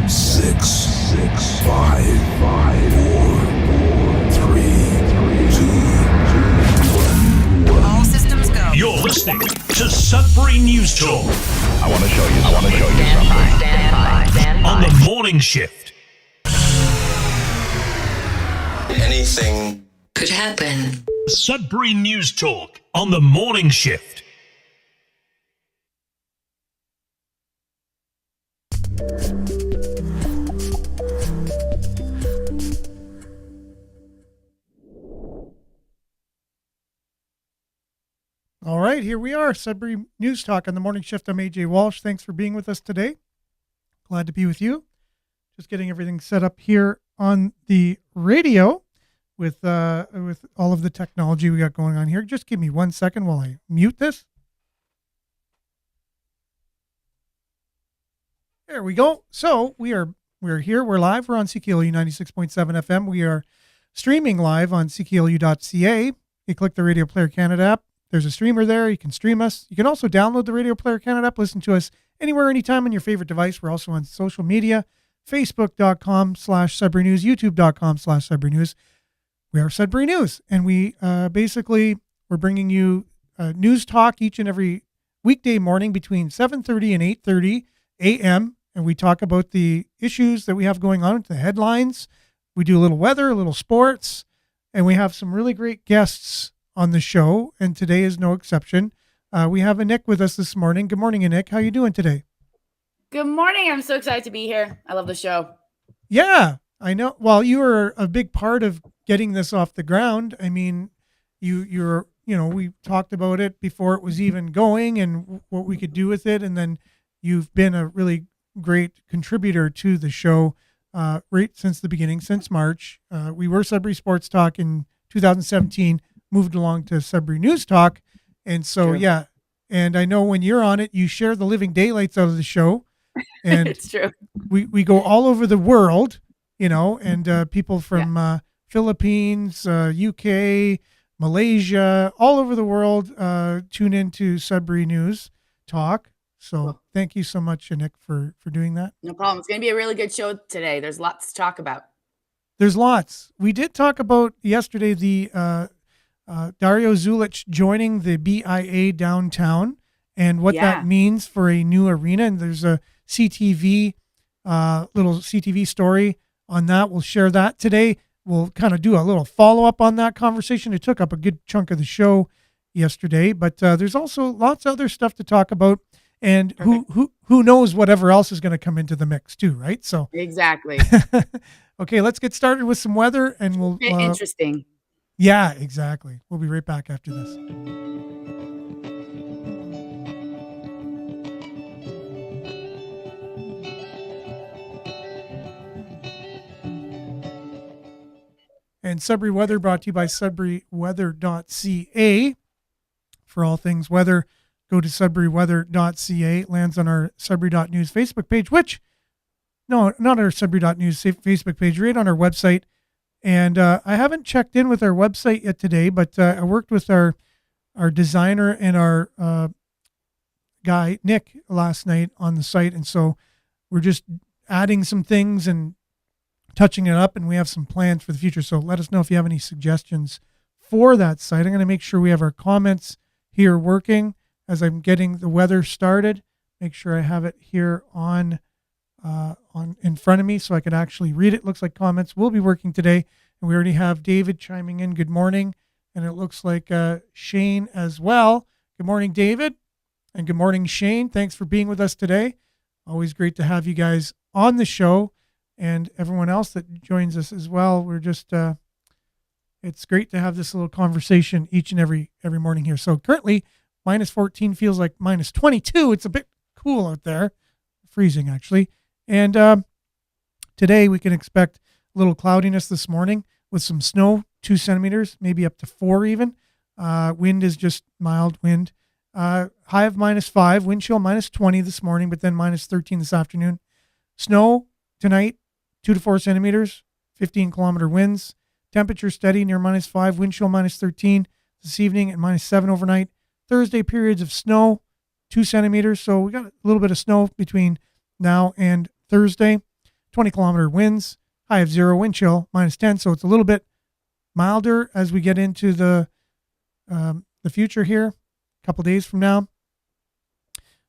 6, 5, 4, 3, 2, 1. All systems go. You're listening to Sudbury News Talk. I want to show you something. Stand by. On the morning shift. Anything Could happen. Sudbury News Talk on the morning shift. All right, here we are, Sudbury News Talk on the morning shift. I'm AJ Walsh. Thanks for being with us today. Glad to be with you. Just getting everything set up here on the radio with all of the technology we got going on here. Just give me 1 second while I mute this. There we go. So we're here. We're live. We're on CKLU 96.7 FM. We are streaming live on cklu.ca. You click the Radio Player Canada app. There's a streamer there. You can stream us. You can also download the Radio Player Canada app. Listen to us anywhere, anytime on your favorite device. We're also on social media, facebook.com/Sudbury News, youtube.com/Sudbury News. We are Sudbury News, and we we're bringing you news talk each and every weekday morning between 7:30 and 8:30 a.m., and we talk about the issues that we have going on, the headlines. We do a little weather, a little sports, and we have some really great guests on the show, and today is no exception. We have Nick with us this morning. Good morning, Nick. How you doing today? Good morning. I'm so excited to be here. I love the show. Yeah, I know. Well, you were a big part of getting this off the ground. I mean, you're we talked about it before it was even going and what we could do with it, and then you've been a really great contributor to the show right since the beginning, since March. We were Sudbury Sports Talk in 2017. Moved along to Sudbury News Talk. And so, True. yeah. And I know when you're on it, you share the living daylights out of the show. And It's true. we go all over the world, and people from Philippines, UK, Malaysia, all over the world tune into Sudbury News Talk. So Cool. thank you so much, Nick, for doing that. No problem. It's going to be a really good show today. There's lots to talk about. There's lots. We did talk about yesterday the Dario Zulich joining the BIA downtown and what that means for a new arena. And there's a CTV, little CTV story on that. We'll share that today. We'll kind of do a little follow-up on that conversation. It took up a good chunk of the show yesterday, but there's also lots of other stuff to talk about. And who knows whatever else is going to come into the mix too, right? So Exactly. okay, let's get started with some weather, and we'll Interesting. Yeah, exactly. We'll be right back after this. And Sudbury Weather brought to you by sudburyweather.ca. For all things weather, go to sudburyweather.ca. It lands on our Sudbury.news Facebook page, no, not our Sudbury.news Facebook page, right on our website. And I haven't checked in with our website yet today, but I worked with our designer and our guy, Nick, last night on the site. And so we're just adding some things and touching it up, and we have some plans for the future. So let us know if you have any suggestions for that site. I'm going to make sure we have our comments here working as I'm getting the weather started. Make sure I have it here on in front of me so I could actually read it. Looks like comments will be working today, and we already have David chiming in. Good morning, and it looks like Shane as well. Good morning, David, and good morning, Shane. Thanks for being with us today. Always great to have you guys on the show, and everyone else that joins us as well. We're just it's great to have this little conversation each and every morning here. So currently, minus 14 feels like minus 22. It's a bit cool out there, freezing actually. And today we can expect a little cloudiness this morning with some snow, 2 centimeters, maybe up to 4 even. Wind is just mild wind. High of minus 5, wind chill minus 20 this morning, but then minus 13 this afternoon. Snow tonight, 2 to 4 centimeters, 15-kilometer winds. Temperature steady near minus 5, wind chill minus 13 this evening and minus 7 overnight. Thursday, periods of snow, 2 centimeters. So we got a little bit of snow between now and Thursday. 20-kilometer winds, high of 0, wind chill -10. So it's a little bit milder as we get into the future here, a couple days from now.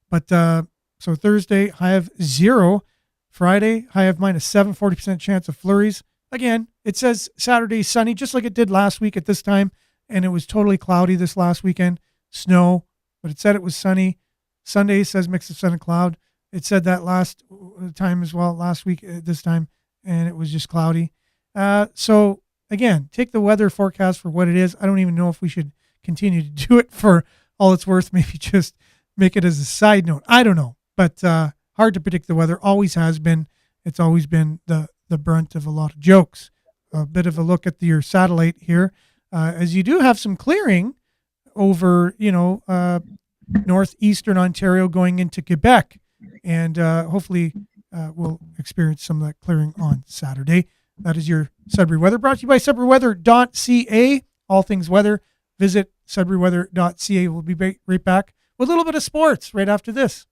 But so Thursday, high of 0. Friday, high of -7, 40% chance of flurries. Again, it says Saturday sunny, just like it did last week at this time, and it was totally cloudy this last weekend, snow, but it said it was sunny. Sunday says mix of sun and cloud. It said that last time as well, last week at this time, and it was just cloudy. So again, take the weather forecast for what it is. I don't even know if we should continue to do it for all it's worth. Maybe just make it as a side note. I don't know, but hard to predict the weather. Always has been. It's always been the brunt of a lot of jokes. A bit of a look at your satellite here, as you do have some clearing over, northeastern Ontario going into Quebec, and hopefully we'll experience some of that clearing on Saturday. That is your Sudbury weather, brought to you by SudburyWeather.ca. All things weather, visit SudburyWeather.ca. We'll be right back with a little bit of sports right after this.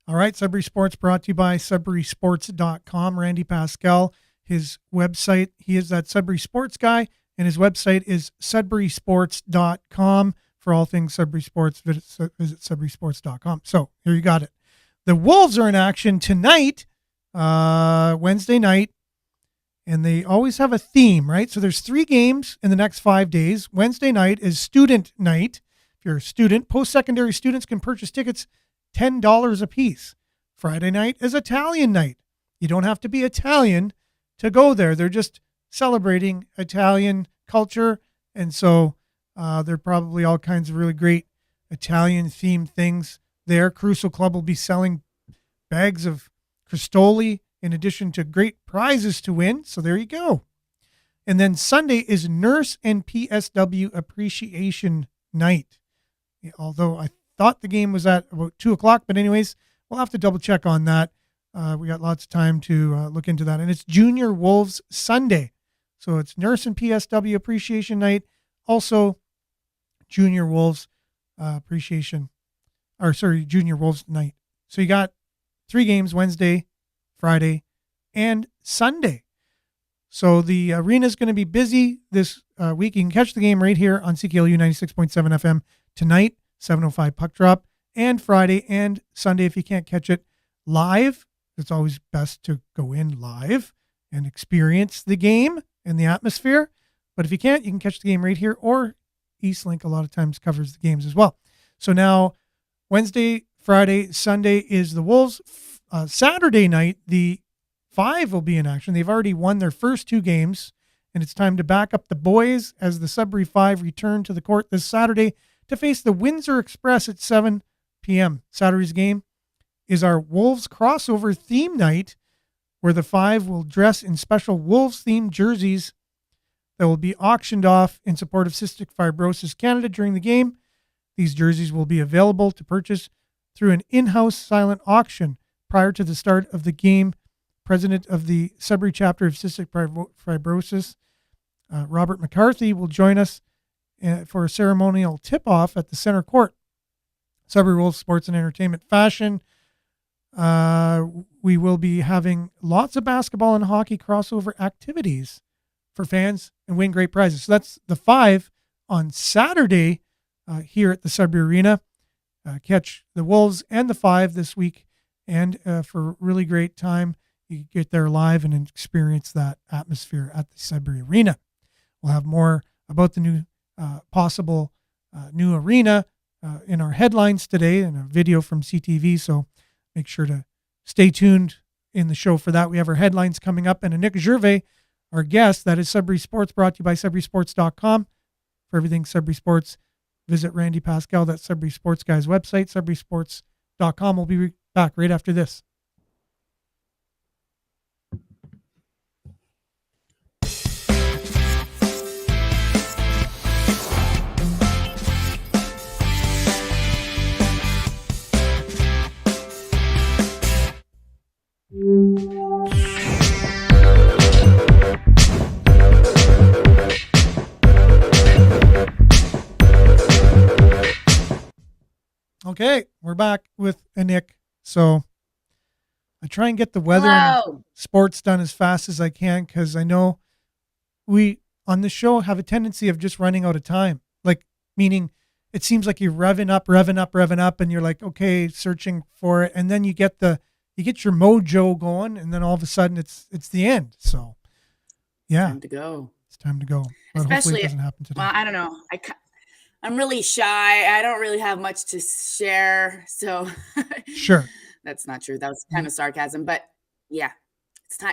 All right, Sudbury Sports brought to you by SudburySports.com. Randy Pascal, his website, he is that Sudbury Sports guy, and his website is SudburySports.com. For all things Sudbury Sports, visit SudburySports.com. So here you got it. The Wolves are in action tonight, Wednesday night, and they always have a theme, right? So there's 3 games in the next 5 days. Wednesday night is student night. If you're a student, post-secondary students can purchase tickets $10 a piece. Friday night is Italian night. You don't have to be Italian to go there. They're just celebrating Italian culture. And so there are probably all kinds of really great Italian themed things there. Caruso Club will be selling bags of Crostoli in addition to great prizes to win. So there you go. And then Sunday is Nurse and PSW Appreciation Night. Although I thought the game was at about 2:00, but anyways, we'll have to double check on that. We got lots of time to look into that. And it's Junior Wolves Sunday. So it's Nurse and PSW Appreciation Night. Also, Junior Wolves Junior Wolves Night. So you got 3 games, Wednesday, Friday, and Sunday. So the arena is going to be busy this week. You can catch the game right here on CKLU 96.7 FM tonight, 7:05 puck drop, and Friday and Sunday. If you can't catch it live, it's always best to go in live and experience the game and the atmosphere. But if you can't, you can catch the game right here, or Eastlink a lot of times covers the games as well. So now Wednesday, Friday, Sunday is the Wolves. Saturday night, the 5 will be in action. They've already won their first 2 games, and it's time to back up the boys as the Sudbury 5 return to the court this Saturday to face the Windsor Express at 7 p.m. Saturday's game is our Wolves crossover theme night, where the 5 will dress in special Wolves-themed jerseys that will be auctioned off in support of Cystic Fibrosis Canada during the game. These jerseys will be available to purchase through an in-house silent auction prior to the start of the game. President of the Sudbury chapter of Cystic Fibrosis, Robert McCarthy, will join us for a ceremonial tip-off at the center court. Sudbury Wolves Sports and Entertainment Fashion. We will be having lots of basketball and hockey crossover activities for fans and win great prizes. So that's the 5 on Saturday here at the Sudbury Arena. Catch the Wolves and the 5 this week, and for a really great time, you get there live and experience that atmosphere at the Sudbury Arena. We'll have more about the new possible new arena in our headlines today and a video from CTV. So make sure to stay tuned in the show for that. We have our headlines coming up, and a Nick Gervais, our guest. That is Sudbury Sports, brought to you by SudburySports.com. For everything Sudbury Sports, visit Randy Pascal, that's Sudbury Sports Guy's website, SudburySports.com. We'll be back right after this. Okay, we're back with Nick. So I try and get the weather and Hello. sports done as fast as I can because I know we on the show have a tendency of just running out of time. Like, meaning it seems like you're revving up, and you're like, okay, searching for it, and then you get your mojo going, and then all of a sudden it's the end. So yeah, Time to go. it's time to go. But hopefully Especially, it doesn't happen today. well, I don't know. I'm really shy. I don't really have much to share. So Sure. that's not true. That was kind of sarcasm, but yeah,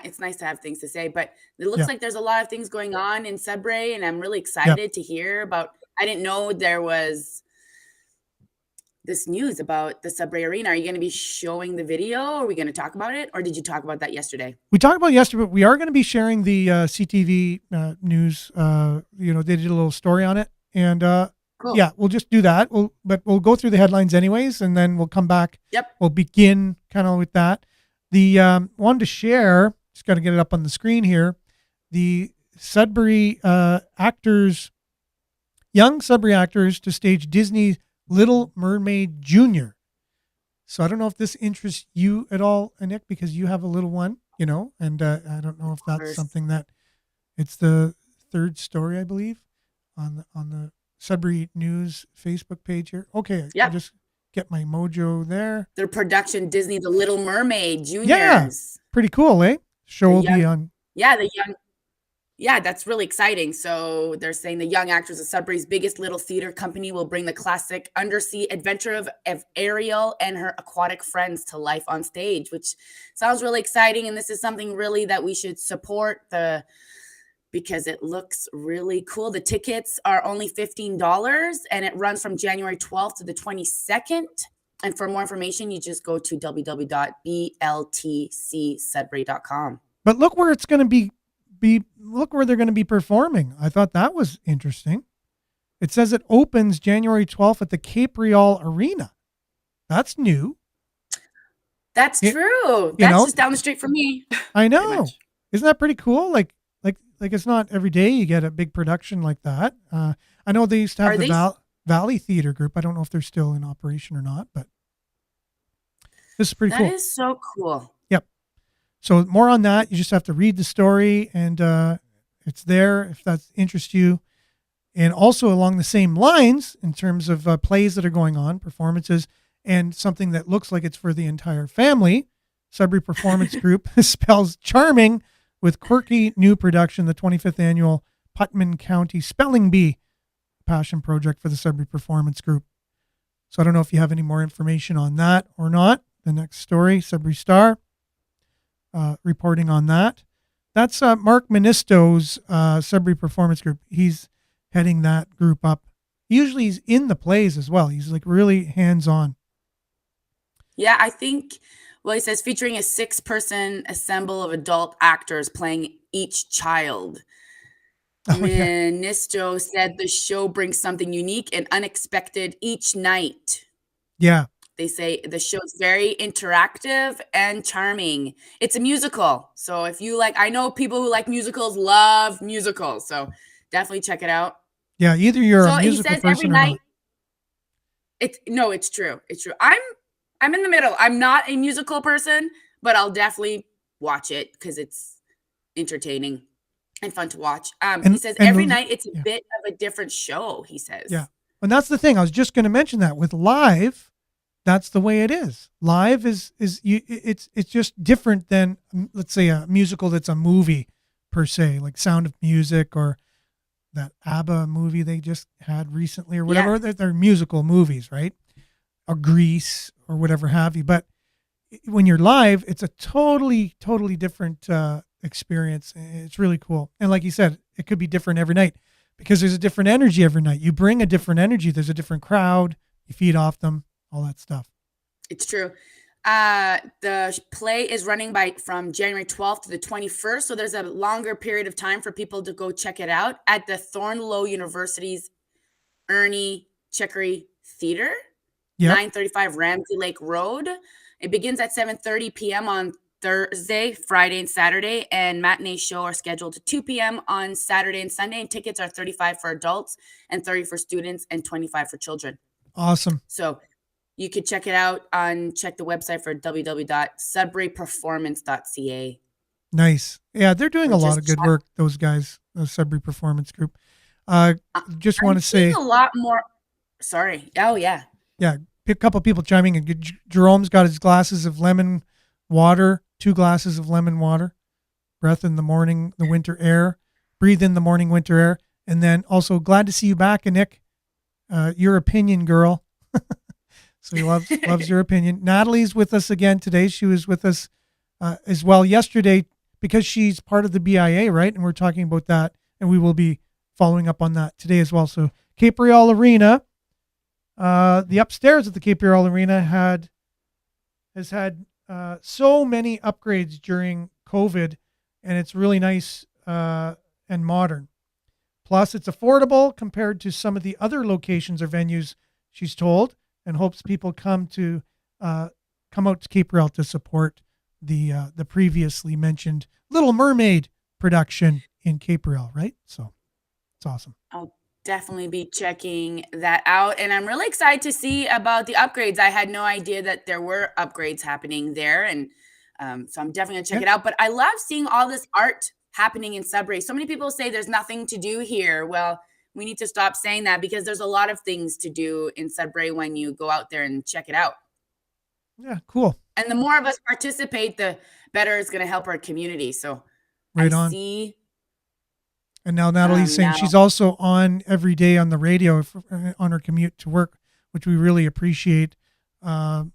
it's nice to have things to say, but it looks Yeah. like there's a lot of things going on in Sudbury, and I'm really excited to hear about. I didn't know there was this news about the Sudbury Arena. Are you going to be showing the video? Are we going to talk about it, or did you talk about that yesterday? We talked about it yesterday, but we are going to be sharing the CTV news. They did a little story on it, and Cool. yeah, we'll just do that. We'll go through the headlines anyways, and then we'll come back. Yep. We'll begin kind of with that. The wanted to share. Just got to get it up on the screen here. The Sudbury young Sudbury actors to stage Disney's Little Mermaid Junior. So I don't know if this interests you at all, Nick, because you have a little one, and I don't know if that's something that it's the third story, I believe, on the Sudbury News Facebook page here. Okay, Yep. I'll just get my mojo there. Their production, Disney, The Little Mermaid Juniors. Yeah, pretty cool, eh? Show will be on. Yeah, that's really exciting. So they're saying the young actors of Sudbury's biggest little theater company will bring the classic undersea adventure of Ariel and her aquatic friends to life on stage, which sounds really exciting. And this is something really that we should support because it looks really cool. The tickets are only $15 and it runs from January 12th to the 22nd. And for more information, you just go to www.bltcsudbury.com. But look where it's going to be. Look where they're going to be performing. I thought that was interesting. It says it opens January 12th at the Cape Real Arena. That's new. That's true. That's just down the street from me. I know. Isn't that pretty cool? Like it's not every day you get a big production like that. I know they used to have the Valley Theater Group. I don't know if they're still in operation or not, but this is pretty cool. That is so cool. Yep. So more on that. You just have to read the story, and it's there if that interests you. And also along the same lines in terms of plays that are going on, performances, and something that looks like it's for the entire family. Sudbury Performance Group spells charming with quirky new production, the 25th annual Putnam County Spelling Bee passion project for the Sudbury Performance Group. So I don't know if you have any more information on that or not. The next story, Sudbury Star, reporting on that. That's Mark Ministo's Sudbury Performance Group. He's heading that group up. Usually he's in the plays as well. He's like really hands-on. Yeah, I think, well, he says featuring a 6-person ensemble of adult actors playing each child. Ministo said the show brings something unique and unexpected each night. Yeah. They say the show's very interactive and charming. It's a musical. So if you I know people who like musicals love musicals. So definitely check it out. Yeah, either you're a musical person or not. It's true. It's true. I'm in the middle. I'm not a musical person, but I'll definitely watch it because it's entertaining and fun to watch. He says every night it's a bit of a different show, he says. Yeah. And that's the thing. I was just going to mention that with live, that's the way it is. Live it's just different than, let's say, a musical that's a movie per se, like Sound of Music or that ABBA movie they just had recently or whatever. Yeah. They're musical movies, right? Or Grease or whatever have you. But when you're live, it's a totally different experience. It's really cool. And like you said, it could be different every night because there's a different energy every night. You bring a different energy. There's a different crowd. You feed off them, all that stuff. It's true. The play is running from January 12th to the 21st. So there's a longer period of time for people to go check it out at the Thornloe University's Ernie Chickery Theater, 935 Ramsey Lake Road. It begins at 7:30 p.m. on Thursday, Friday, and Saturday, and matinee show are scheduled to 2 p.m. on Saturday and Sunday, and tickets are $35 for adults and $30 for students and $25 for children. Awesome. So you could check it out check the website for www.sudburyperformance.ca. Nice. Yeah, they're doing Or a lot just of good check. work, those guys, the Sudbury Performance Group. Just want I'm to seeing say, a lot more. Sorry. Oh, yeah. yeah, a couple people chiming in. Jerome's got his glasses of lemon water, 2 glasses of lemon water, breath in the morning, the winter air, breathe in the morning, winter air. And then also glad to see you back, Nick. Your opinion, girl. So he loves your opinion. Natalie's with us again today. She was with us as well yesterday because she's part of the BIA, right? And we're talking about that, and we will be following up on that today as well. So Cape Real Arena, the upstairs at the Cape Real Arena has had so many upgrades during COVID, and it's really nice and modern. Plus, it's affordable compared to some of the other locations or venues, she's told, and hopes people come out to Cape Real to support the previously mentioned Little Mermaid production in Cape Real, right? So it's awesome. I'll definitely be checking that out. And I'm really excited to see about the upgrades. I had no idea that there were upgrades happening there. And so I'm definitely going to check it out. But I love seeing all this art happening in Sudbury. So many people say there's nothing to do here. Well, we need to stop saying that because there's a lot of things to do in Sudbury when you go out there and check it out. Yeah, cool. And the more of us participate, the better it's going to help our community. So right I on. see. And now Natalie's saying she's also on every day on the radio on her commute to work, which we really appreciate. So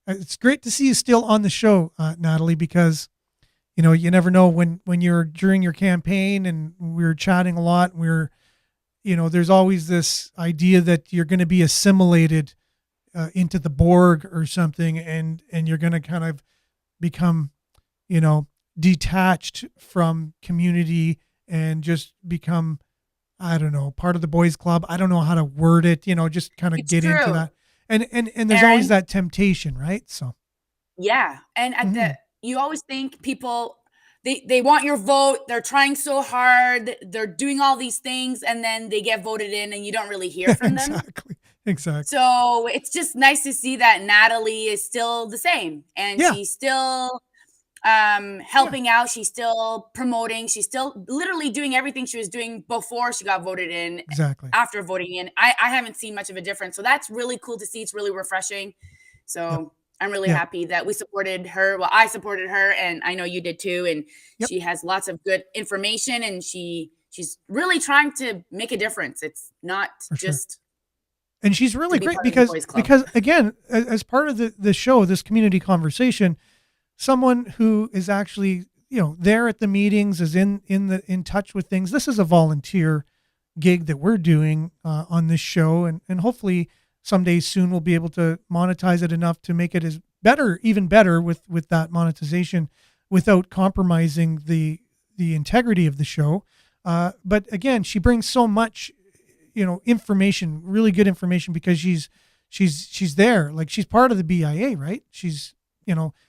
it's great to see you still on the show, Natalie, because you never know when you're during your campaign, and we were chatting a lot. There's always this idea that you're going to be assimilated into the Borg or something, and you're going to kind of become, detached from community and just become, I don't know, part of the boys club. I don't know how to word it, just kind of get into that. And there's always that temptation, right? So. Yeah. And you always think people, they want your vote. They're trying so hard. They're doing all these things, and then they get voted in and you don't really hear from them. Exactly. So it's just nice to see that Natalie is still the same, and she's still helping out. She's still promoting. She's still literally doing everything she was doing before she got voted in. Exactly. After voting in, I haven't seen much of a difference. So that's really cool to see. It's really refreshing. So I'm really happy that we supported her. Well, I supported her, and I know you did too. And she has lots of good information, and she's really trying to make a difference. It's not just. And she's really great because again, as part of the show, this community conversation, someone who is actually, there at the meetings, is in touch with things. This is a volunteer gig that we're doing on this show, and hopefully someday soon we'll be able to monetize it enough to make it even better with that monetization, without compromising the integrity of the show. But again, she brings so much, information, really good information, because she's there, like she's part of the BIA, right? She's,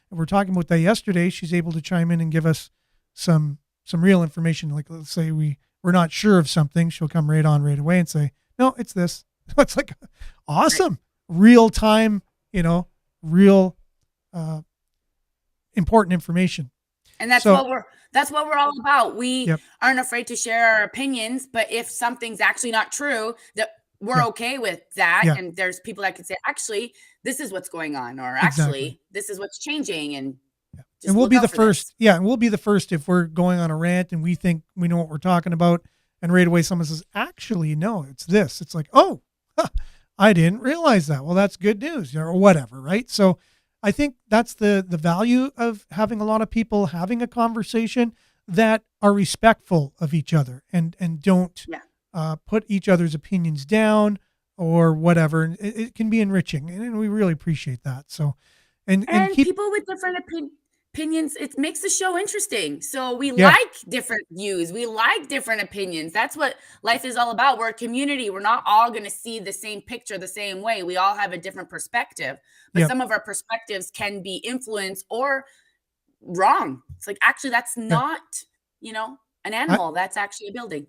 we're talking about that yesterday. She's able to chime in and give us some real information. Like, let's say we're not sure of something, she'll come right away and say, no, it's this. It's like awesome, real time, real important information. And that's what we're all about. We aren't afraid to share our opinions, but if something's actually not true, that we're okay with that. And there's people that can say, actually, this is what's going on, or actually, this is what's changing. And we'll be the first. Yeah. And we'll be the first if we're going on a rant and we think we know what we're talking about. And right away, someone says, actually, no, it's this. It's like, oh, I didn't realize that. Well, that's good news, or whatever. Right. So I think that's the value of having a lot of people having a conversation that are respectful of each other and don't put each other's opinions down or whatever. And it can be enriching, and we really appreciate that. So, and people with different opinions, it makes the show interesting. So we like different views. We like different opinions. That's what life is all about. We're a community. We're not all going to see the same picture the same way. We all have a different perspective, but some of our perspectives can be influenced or wrong. It's like, actually, that's not, an animal. That's actually a building.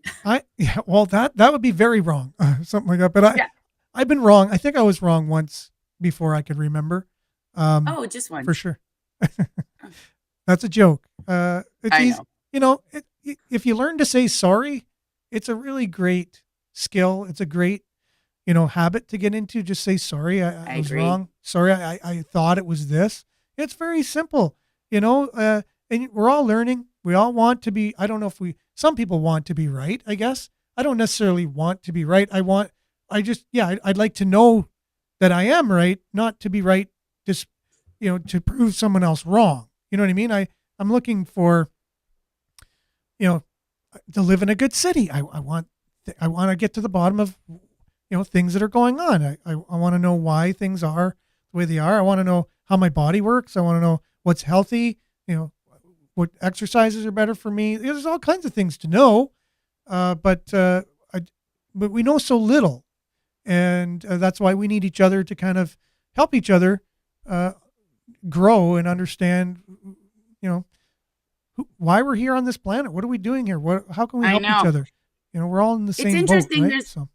Well, that would be very wrong. Something like that. But I've been wrong. I think I was wrong once before I could remember. Oh, just one. For sure. That's a joke. It's I easy. know. You know, if you learn to say sorry, it's a really great skill. It's a great, habit to get into. Just say sorry. I I was agree. wrong. Sorry. I thought it was this. It's very simple, and we're all learning. We all want to be, I don't know if some people want to be right, I guess. I don't necessarily want to be right. I'd like to know that I am right, not to be right, just, to prove someone else wrong. You know what I mean? I'm looking for, to live in a good city. I want to get to the bottom of, things that are going on. I want to know why things are the way they are. I want to know how my body works. I want to know what's healthy, what exercises are better for me. There's all kinds of things to know. But we know so little. And that's why we need each other to kind of help each other grow and understand, why we're here on this planet. What are we doing here? How can we I help each know. other? We're all in the It's same boat, interesting. right? So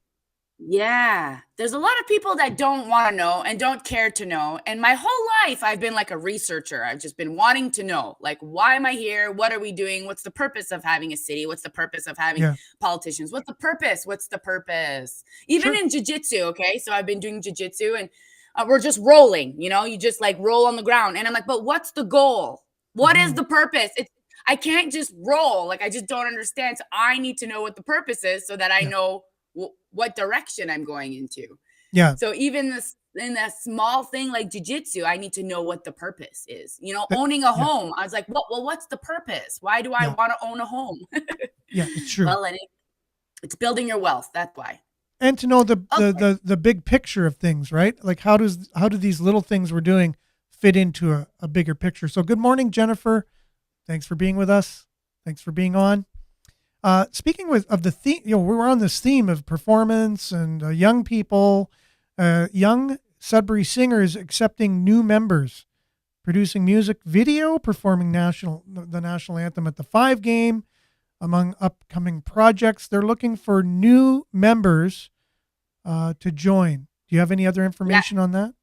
There's a lot of people that don't want to know and don't care to know. And my whole life, I've been like a researcher. I've just been wanting to know, like, why am I here? What are we doing? What's the purpose of having a city? What's the purpose of having yeah, politicians? What's the purpose? What's the purpose? Even sure. in jujitsu, okay? So I've been doing jujitsu and we're just rolling, you just like roll on the ground. And I'm like, but what's the goal? What is Mhm. the purpose? I can't just roll. Like, I just don't understand. So I need to know what the purpose is so that I Yeah, know what direction I'm going into. yeah. So even this in a small thing like jujitsu, I need to know what the purpose is. That- Owning a yeah, home. I was like, what's the purpose? Why do I yeah, want to own a home? yeah. It's true. Well, it's building your wealth. That's why. And to know the, the Okay. the the big picture of things, right? Like how do these little things we're doing fit into a bigger picture? So good morning, Jennifer. Thanks for being with us. Thanks for being on. Speaking of the theme, we're on this theme of performance and young people, young Sudbury singers accepting new members, producing music video, performing the national anthem at the 5 game, among upcoming projects. They're looking for new members to join. Do you have any other Yeah. information on that?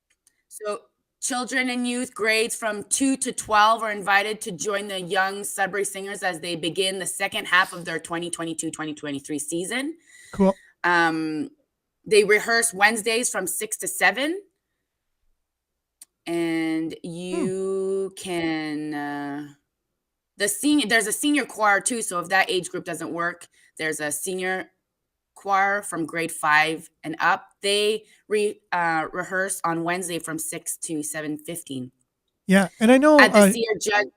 So children and youth grades from 2 to 12 are invited to join the Young Sudbury Singers as they begin the second half of their 2022-2023 season. Cool. They rehearse Wednesdays from 6 to 7. And you can there's a senior choir too, so if that age group doesn't work, there's a senior choir from grade 5 and up. They rehearse on Wednesday from 6 to 7:15 Yeah, and I know at the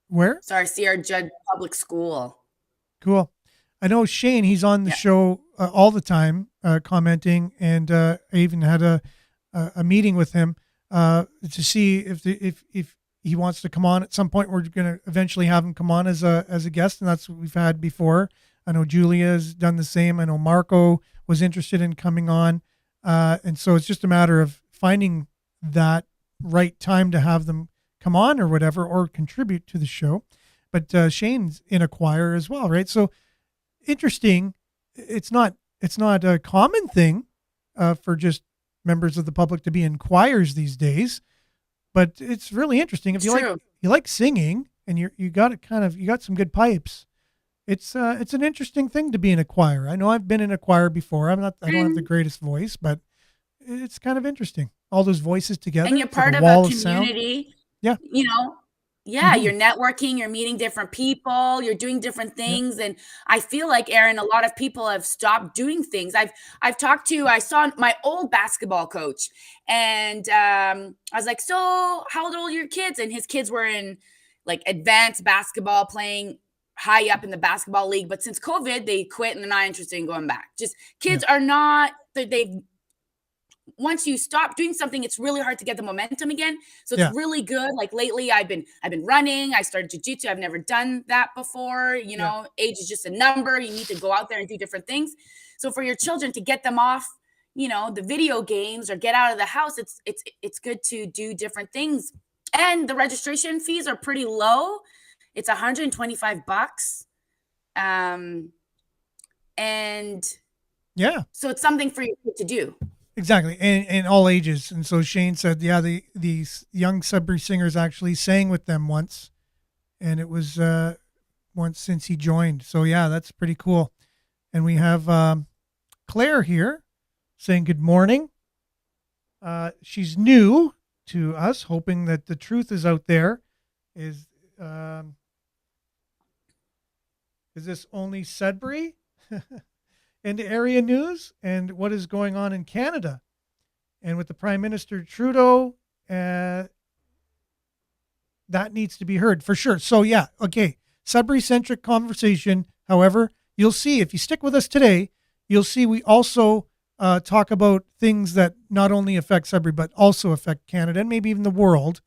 where. Sierra Judd Public School. Cool. I know Shane. He's on the Yeah. show all the time, commenting, and I even had a meeting with him to see if he wants to come on at some point. We're going to eventually have him come on as a guest, and that's what we've had before. I know Julia has done the same. I know Marco was interested in coming on, and so it's just a matter of finding that right time to have them come on or whatever, or contribute to the show. But Shane's in a choir as well, right? So interesting. It's not a common thing for just members of the public to be in choirs these days, but it's really interesting. If It's true. you like singing and you got some good pipes, it's an interesting thing to be in a choir. I know I've been in a choir before. I don't have the greatest voice, but it's kind of interesting. All those voices together. And you're It's like part of wall a sound. community. Yeah. Yeah, Mhm. you're networking, you're meeting different people, you're doing different Yeah. things. And I feel like, Aaron, a lot of people have stopped doing things. I saw my old basketball coach, and I was like, so how old are your kids? And his kids were in like advanced basketball, playing high up in the basketball league. But since COVID, they quit and they're not interested in going back. Just Yeah. kids are not, they've once you stop doing something, it's really hard to get the momentum again. So it's Yeah. really good. Like lately, I've been running. I started jujitsu. I've never done that before. Yeah. Age is just a number. You need to go out there and do different things. So for your children to get them off, the video games or get out of the house, it's good to do different things. And the registration fees are pretty low. It's $125. And Yeah. so it's something for your kid to do. Exactly, and all ages. And so Shane said, yeah, these young Sudbury singers actually sang with them once, and it was once since he joined. So yeah, that's pretty cool. And we have Claire here saying good morning. She's new to us, hoping that the truth is out there. Is this only Sudbury? Into area news and what is going on in Canada. And with the Prime Minister Trudeau, that needs to be heard for sure. So yeah, okay, Sudbury-centric conversation. However, you'll see if you stick with us today, you'll see we also talk about things that not only affect Sudbury but also affect Canada and maybe even the world.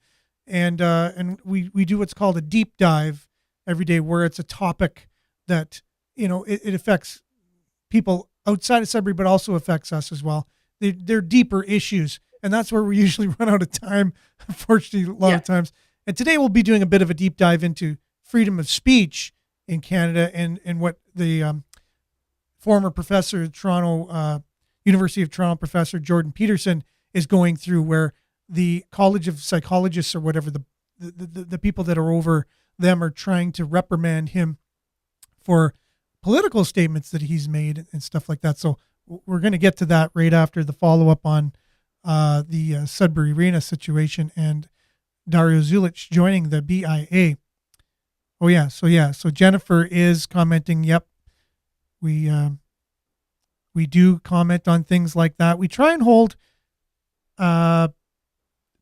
And we do what's called a deep dive every day, where it's a topic that it affects people outside of Sudbury, but also affects us as well. They're deeper issues, and that's where we usually run out of time, unfortunately, a lot of times. And today we'll be doing a bit of a deep dive into freedom of speech in Canada and what the former professor at Toronto, University of Toronto professor Jordan Peterson is going through, where the College of Psychologists or whatever, the people that are over them are trying to reprimand him for political statements that he's made and stuff like that. So we're going to get to that right after the follow-up on the Sudbury Arena situation and Dario Zulich joining the BIA. Oh yeah. So Jennifer is commenting. Yep. We do comment on things like that. We try and hold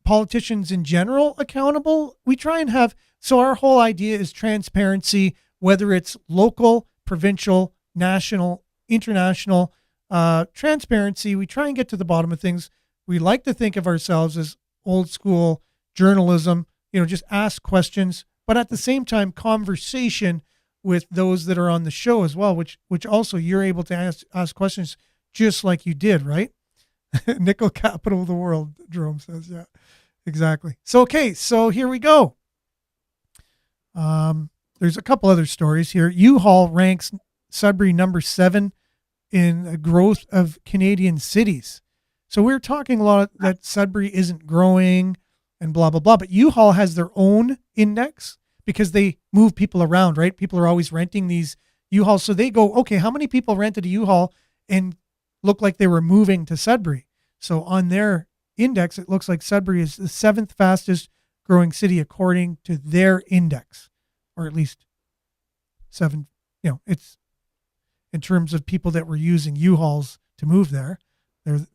politicians in general accountable. We try and have, so our whole idea is transparency, whether it's local, provincial, national, international, transparency. We try and get to the bottom of things. We like to think of ourselves as old school journalism, just ask questions, but at the same time, conversation with those that are on the show as well, which also you're able to ask questions just like you did, right? Nickel capital of the world, Jerome says. Yeah, exactly. So, okay, so here we go. There's a couple other stories here. U-Haul ranks Sudbury number 7 in the growth of Canadian cities. So we're talking a lot that Sudbury isn't growing and blah, blah, blah. But U-Haul has their own index because they move people around, right? People are always renting these U-Hauls. So they go, okay, how many people rented a U-Haul and look like they were moving to Sudbury? So on their index, it looks like Sudbury is the 7th fastest growing city according to their index, or at least 7. It's in terms of people that were using U-Hauls to move there,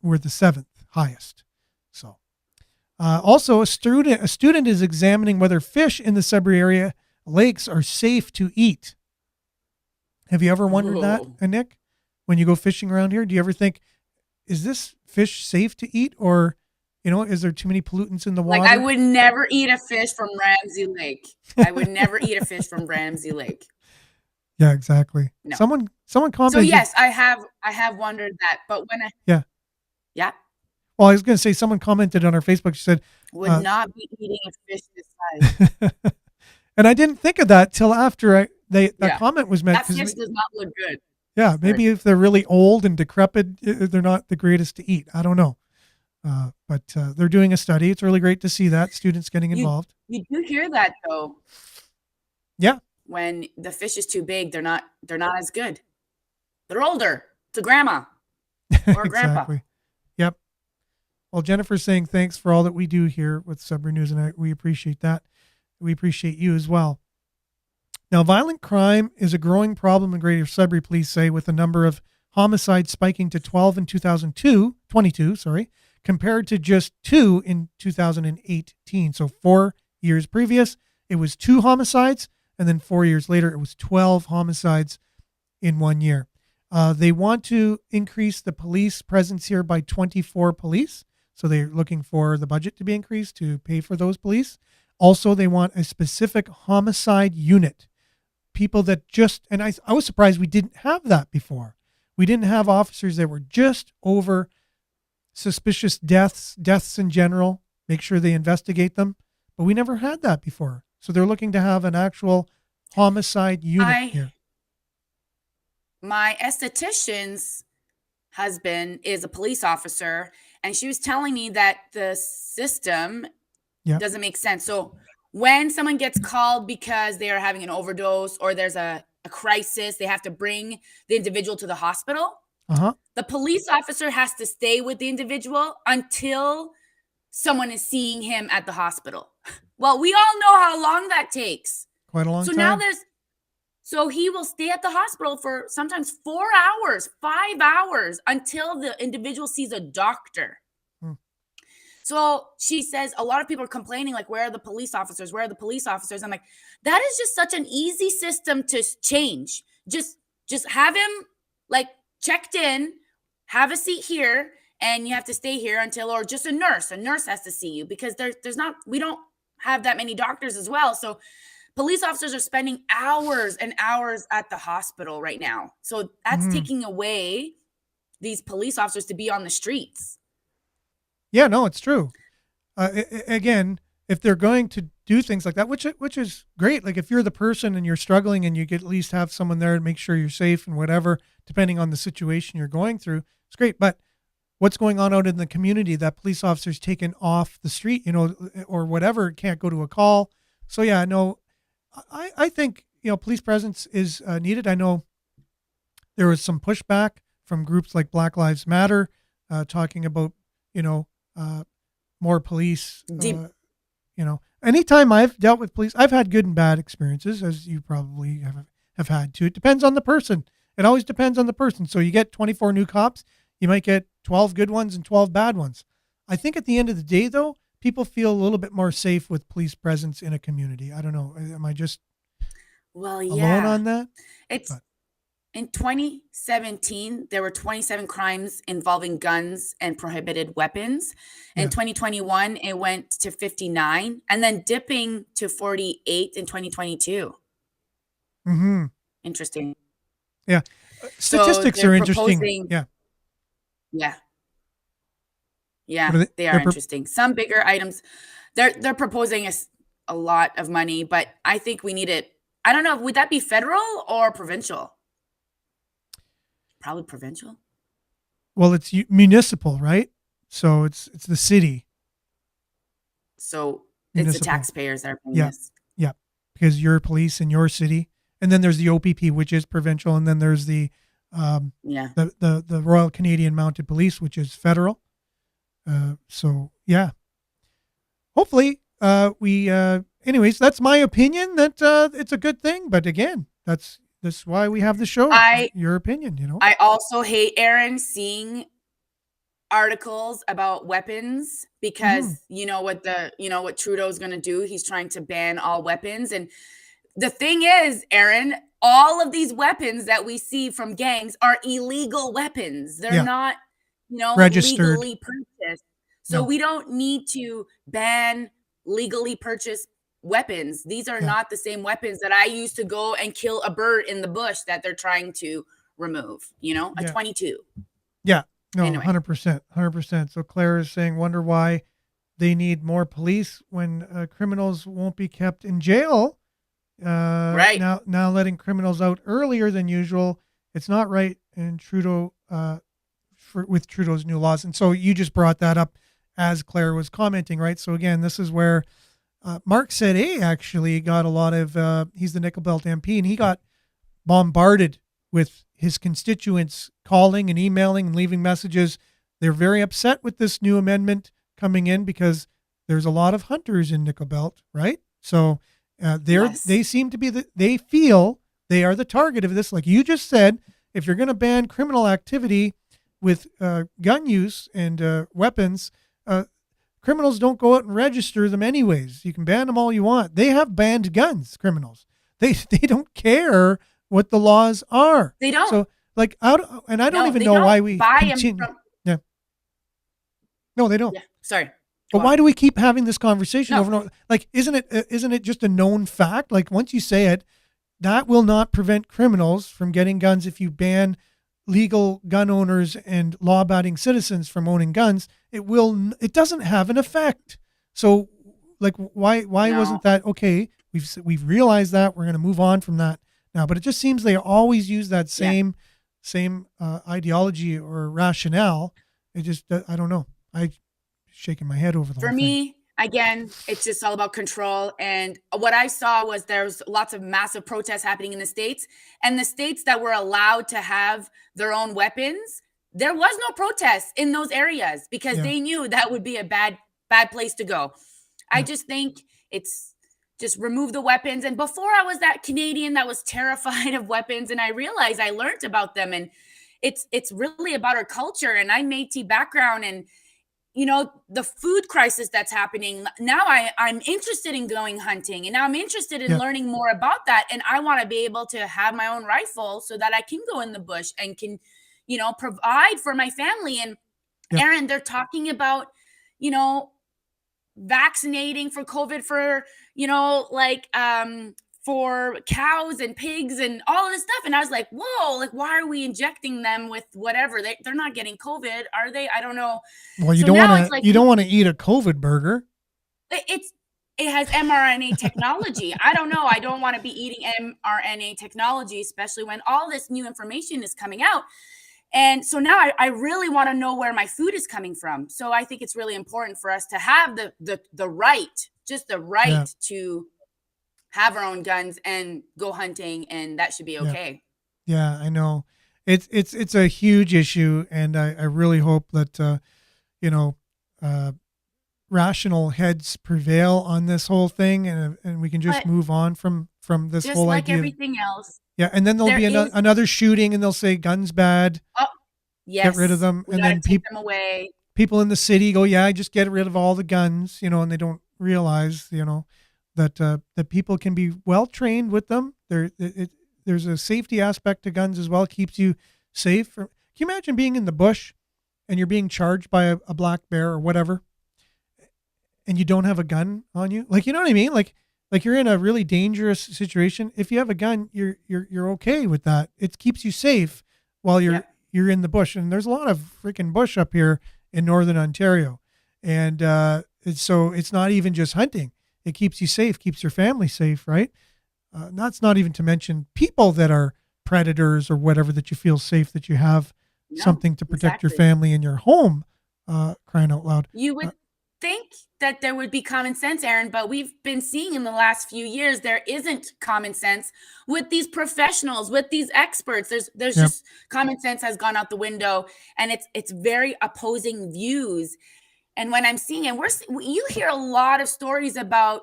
we're the 7th highest. So also a student is examining whether fish in the Sudbury area lakes are safe to eat. Have you ever wondered that, Nick? When you go fishing around here, do you ever think, is this fish safe to eat, or is there too many pollutants in the water? Like, I would never eat a fish from Ramsey Lake. I would never eat a fish from Ramsey Lake. Yeah, exactly. No. Someone commented. So yes, I have wondered that, but when yeah. Well, I was going to say, someone commented on our Facebook. She said, would not be eating a fish this size. And I didn't think of that till after that comment was made. That fish does not look good. Yeah, maybe if they're really old and decrepit, they're not the greatest to eat. I don't know. But they're doing a study. It's really great to see that students getting involved. You do hear that though. Yeah. When the fish is too big, they're not as good. They're older. To grandma or grandpa. Exactly. Yep. Well, Jennifer's saying thanks for all that we do here with Sudbury News, and we appreciate that. We appreciate you as well. Now, violent crime is a growing problem in Greater Sudbury, police say, with the number of homicides spiking to 12 in 2022, compared to just 2 in 2018. So 4 years previous, it was 2 homicides, and then 4 years later, it was 12 homicides in 1 year. They want to increase the police presence here by 24 police. So they're looking for the budget to be increased to pay for those police. Also, they want a specific homicide unit. People that and I was surprised we didn't have that before. We didn't have officers that were just over suspicious deaths in general, make sure they investigate them. But we never had that before. So they're looking to have an actual homicide unit here. My estheticians husband is a police officer, and she was telling me that the system doesn't make sense. So when someone gets called because they are having an overdose or there's a crisis, they have to bring the individual to the hospital. The police officer has to stay with the individual until someone is seeing him at the hospital. Well, we all know how long that takes. Quite a long time. Now so he will stay at the hospital for sometimes 4 hours, 5 hours until the individual sees a doctor. So she says a lot of people are complaining, like, where are the police officers? Where are the police officers? I'm like, that is just such an easy system to change. Just have him like checked in, have a seat here, and you have to stay here until, or just a nurse has to see you, because we don't have that many doctors as well. So police officers are spending hours and hours at the hospital right now. So that's taking away these police officers to be on the streets. Yeah, no, it's true. Again, if they're going to do things like that, which is great. Like if you're the person and you're struggling and you get at least have someone there to make sure you're safe and whatever, depending on the situation you're going through, it's great. But what's going on out in the community that police officers taken off the street, or whatever, can't go to a call. So yeah, no, I think, police presence is needed. I know there was some pushback from groups like Black Lives Matter, talking about, more police, anytime I've dealt with police, I've had good and bad experiences, as you probably have had too. It depends on the person. It always depends on the person. So you get 24 new cops, you might get 12 good ones and 12 bad ones. I think at the end of the day, though, people feel a little bit more safe with police presence in a community. I don't know. Am I just alone on that? In 2017, there were 27 crimes involving guns and prohibited weapons. In 2021, it went to 59, and then dipping to 48 in 2022. Interesting. Yeah. Statistics are interesting. Yeah. They are interesting. Some bigger items, they're proposing a lot of money, but I think we need it. I don't know. Would that be federal or provincial? Probably provincial. Well, it's municipal, right? So it's the city. So municipal. It's the taxpayers that are paying this. Yeah, because you're police in your city, and then there's the OPP, which is provincial, and then there's the Royal Canadian Mounted Police, which is federal. So yeah, hopefully anyways, that's my opinion that it's a good thing. But again, that's why we have the show. Your opinion, I also hate, Aaron, seeing articles about weapons, because what Trudeau's going to do. He's trying to ban all weapons. And the thing is, Aaron, all of these weapons that we see from gangs are illegal weapons. They're not, registered, legally purchased. So we don't need to ban legally purchased weapons. These are not the same weapons that I used to go and kill a bird in the bush that they're trying to remove, a 22. Yeah. No, anyway. 100%. So Claire is saying, wonder why they need more police when criminals won't be kept in jail. Right. Now letting criminals out earlier than usual. It's not right. And Trudeau, with Trudeau's new laws. And so you just brought that up as Claire was commenting, right? So again, this is where Mark Sette actually got a lot of, he's the Nickel Belt MP, and he got bombarded with his constituents calling and emailing and leaving messages. They're very upset with this new amendment coming in because there's a lot of hunters in Nickel Belt, right? So they seem to be, they feel they are the target of this. Like you just said, if you're going to ban criminal activity with gun use and weapons, criminals don't go out and register them anyways. You can ban them all you want. They have banned guns, criminals. They don't care what the laws are. They don't. So I don't even know why we continue. No, they don't. Yeah. Sorry. But why do we keep having this conversation over and over? Like, isn't it just a known fact? Like once you say it, that will not prevent criminals from getting guns. If you ban legal gun owners and law-abiding citizens from owning guns, it doesn't have an effect. So like why wasn't that okay? We've realized that we're going to move on from that now, but it just seems they always use that same same ideology or rationale. It just, I don't know. I shaking my head over the For whole thing. me, again, it's just all about control. And what I saw was there's lots of massive protests happening in the States. And the states that were allowed to have their own weapons, there was no protests in those areas because Yeah. they knew that would be a bad place to go. I just think it's just remove the weapons. And before I was that Canadian that was terrified of weapons, and I realized I learned about them. And it's really about our culture. And I'm Métis background, and the food crisis that's happening now. I'm interested in going hunting, and now I'm interested in learning more about that. And I want to be able to have my own rifle so that I can go in the bush and can, provide for my family. And Aaron, they're talking about, vaccinating for COVID for, for cows and pigs and all of this stuff. And I was like, whoa, like, why are we injecting them with whatever? They're not getting COVID, are they? I don't know. Well, you So don't now want it's to, like, you don't want to eat a COVID burger. it has mRNA technology. I don't know. I don't want to be eating mRNA technology, especially when all this new information is coming out. And so now I really want to know where my food is coming from. So I think it's really important for us to have the right, just the right to have our own guns and go hunting, and that should be okay. Yeah, I know. It's a huge issue, and I really hope that rational heads prevail on this whole thing, and we can just move on from this just whole like idea. Everything else. Yeah, and then there'll be another shooting, and they'll say guns bad. Oh, yes. Get rid of them, We and gotta then take them away. People in the city go, yeah, just get rid of all the guns, and they don't realize, that people can be well trained with them. There's a safety aspect to guns as well. It keeps you safe. Can you imagine being in the bush and you're being charged by a black bear or whatever, and you don't have a gun on you? Like, you know what I mean? Like you're in a really dangerous situation. If you have a gun, you're okay with that. It keeps you safe while you're in the bush. And there's a lot of freaking bush up here in Northern Ontario. And so it's not even just hunting. It keeps you safe, keeps your family safe, right? That's not even to mention people that are predators or whatever, that you feel safe, that you have something to protect your family in your home, crying out loud. You would think that there would be common sense, Aaron, but we've been seeing in the last few years there isn't common sense with these professionals, with these experts. There's just common sense has gone out the window, and it's very opposing views. And when I'm seeing it, you hear a lot of stories about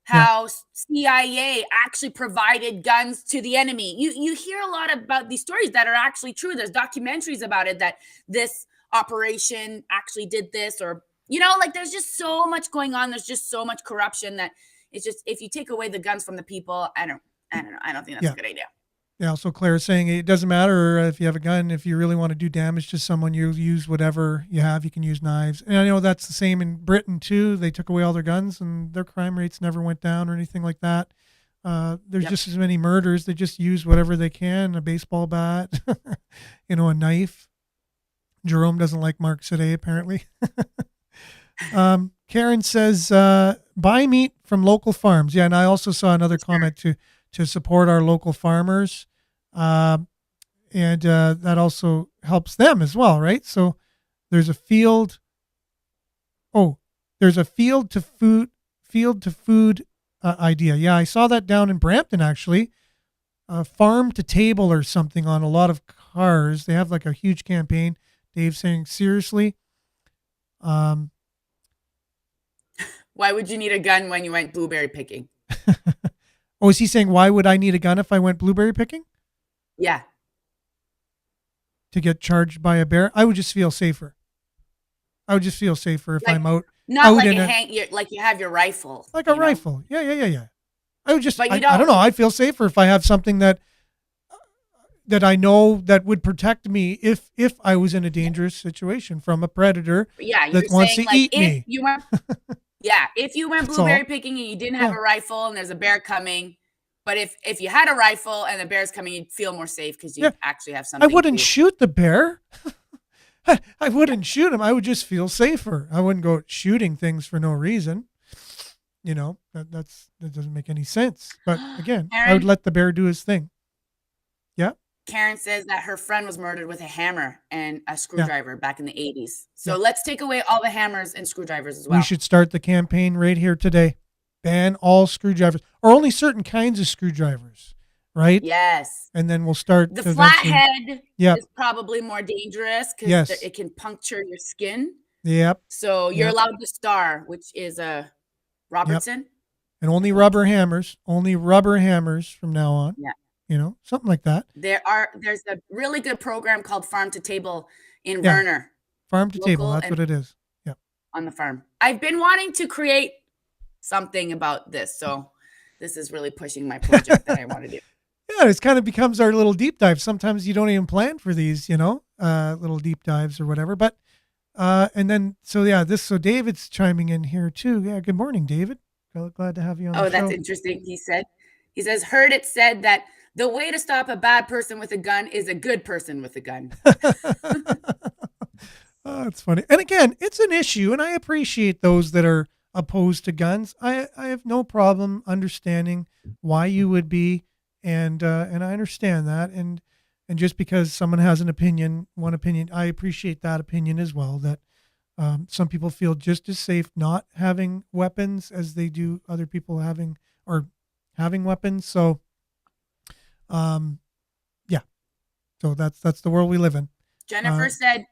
how CIA actually provided guns to the enemy. You hear a lot about these stories that are actually true. There's documentaries about it, that this operation actually did this, or there's just so much going on. There's just so much corruption that it's just, if you take away the guns from the people, I don't know. I don't think that's a good idea. Yeah. So Claire's saying it doesn't matter if you have a gun. If you really want to do damage to someone, you use whatever you have. You can use knives. And I know that's the same in Britain too. They took away all their guns and their crime rates never went down or anything like that. There's just as many murders. They just use whatever they can, a baseball bat, a knife. Jerome doesn't like Mark today, apparently. Karen says, buy meat from local farms. Yeah. And I also saw another comment to support our local farmers. And that also helps them as well, right? So there's a field to food idea. Yeah, I saw that down in Brampton, actually. Farm to table or something on a lot of cars. They have like a huge campaign. Dave saying, seriously? Why would you need a gun when you went blueberry picking? Oh, is he saying, why would I need a gun if I went blueberry picking? Yeah. To get charged by a bear? I would just feel safer. I would just feel safer if I'm out. Not out like like you have your rifle. Like a rifle. Yeah. I would just, but I don't know. I'd feel safer if I have something that I know that would protect me if I was in a dangerous situation from a predator that wants to eat me. If you went blueberry picking and you didn't have a rifle and there's a bear coming, but if you had a rifle and the bear's coming, you'd feel more safe because you actually have something. I wouldn't shoot the bear. I wouldn't shoot him. I would just feel safer. I wouldn't go shooting things for no reason. That doesn't make any sense. But again, Aaron, I would let the bear do his thing. Yeah. Karen says that her friend was murdered with a hammer and a screwdriver back in the 80s. So let's take away all the hammers and screwdrivers as well. We should start the campaign right here today. Ban all screwdrivers, or only certain kinds of screwdrivers, right? Yes. And then we'll start. The flathead Yep. is probably more dangerous because Yes. it can puncture your skin. Yep. So you're allowed the star, which is a Robertson. Yep. And only rubber hammers from now on. Yeah. You know, something like that. There's a really good program called Farm to Table in Werner. Farm to Table, that's what it is. Yep. On the farm. I've been wanting to create something about this, so this is really pushing my project that I want to do. Yeah, it kind of becomes our little deep dive. Sometimes you don't even plan for these, you know, little deep dives or whatever. But and then so David's chiming in here too. Yeah, good morning, David. Glad to have you on the show. Oh, that's interesting. He says, heard it said that the way to stop a bad person with a gun is a good person with a gun. Oh, that's funny. And again, it's an issue, and I appreciate those that are opposed to guns. I have no problem understanding why you would be, and I understand that. And just because someone has one opinion, I appreciate that opinion as well. That some people feel just as safe not having weapons as they do other people having weapons. So, so that's the world we live in. Jennifer said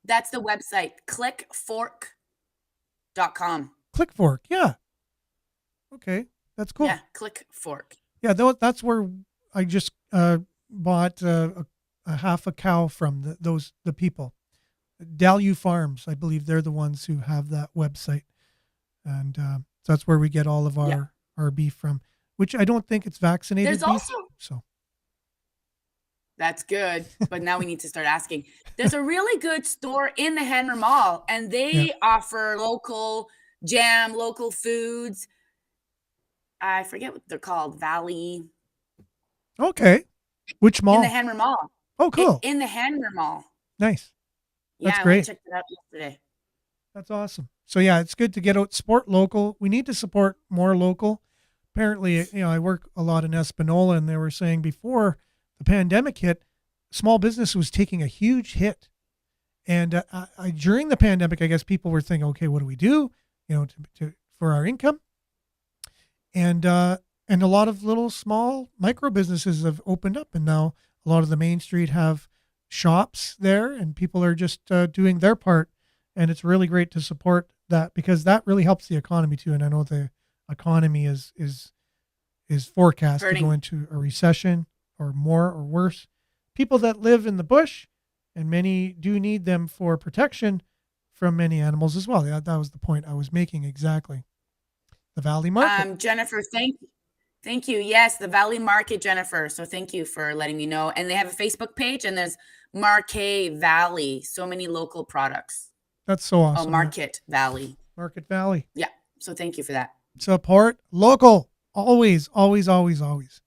that's the website, clickfork.com. Clickfork, yeah. Okay, that's cool. Yeah, Clickfork. Yeah, that's where I just bought a half a cow from the people. Dalu Farms, I believe they're the ones who have that website. And so that's where we get all of our beef from, which I don't think it's vaccinated There's beef. also... So that's good. But now we need to start asking. There's a really good store in the Hanmer Mall, and they offer local jam, local foods. I forget what they're called. Valley. Okay. Which mall? In the Hanmer Mall. Oh, cool. In the Hanmer Mall. Nice. That's I great. checked it out yesterday. That's awesome. So yeah, it's good to get out, support local. We need to support more local. Apparently, I work a lot in Espanola, and they were saying before the pandemic hit, small business was taking a huge hit. And during the pandemic, I guess people were thinking, okay, what do we do? For our income. And a lot of little small micro businesses have opened up, and now a lot of the Main Street have shops there, and people are just doing their part. And it's really great to support that, because that really helps the economy too. And I know the economy is forecast to go into a recession or more or worse. People that live in the bush, and many do need them for protection from many animals as well. That was the point I was making exactly. The Valley Market. Jennifer, thank you. Yes, the Valley Market, Jennifer. So thank you for letting me know. And they have a Facebook page, and there's Marquet Valley. So many local products. That's so awesome. Oh, Market Valley. Market Valley. Yeah. So thank you for that. Support local. Always, always, always, always.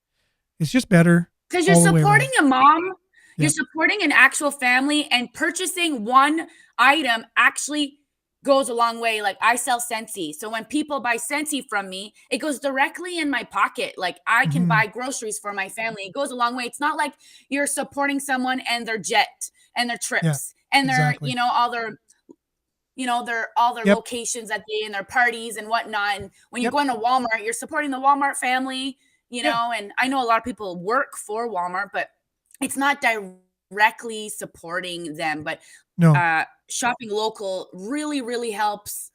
It's just better. Because you're supporting a mom. You're supporting an actual family, and purchasing one item actually goes a long way. Like, I sell Scentsy. So when people buy Scentsy from me, it goes directly in my pocket. Like, I can buy groceries for my family. It goes a long way. It's not like you're supporting someone and their jet and their trips and their, all their locations that they, and their parties and whatnot. And when you're going to Walmart, you're supporting the Walmart family, know, and I know a lot of people work for Walmart, but it's not directly supporting them. But shopping local really, really helps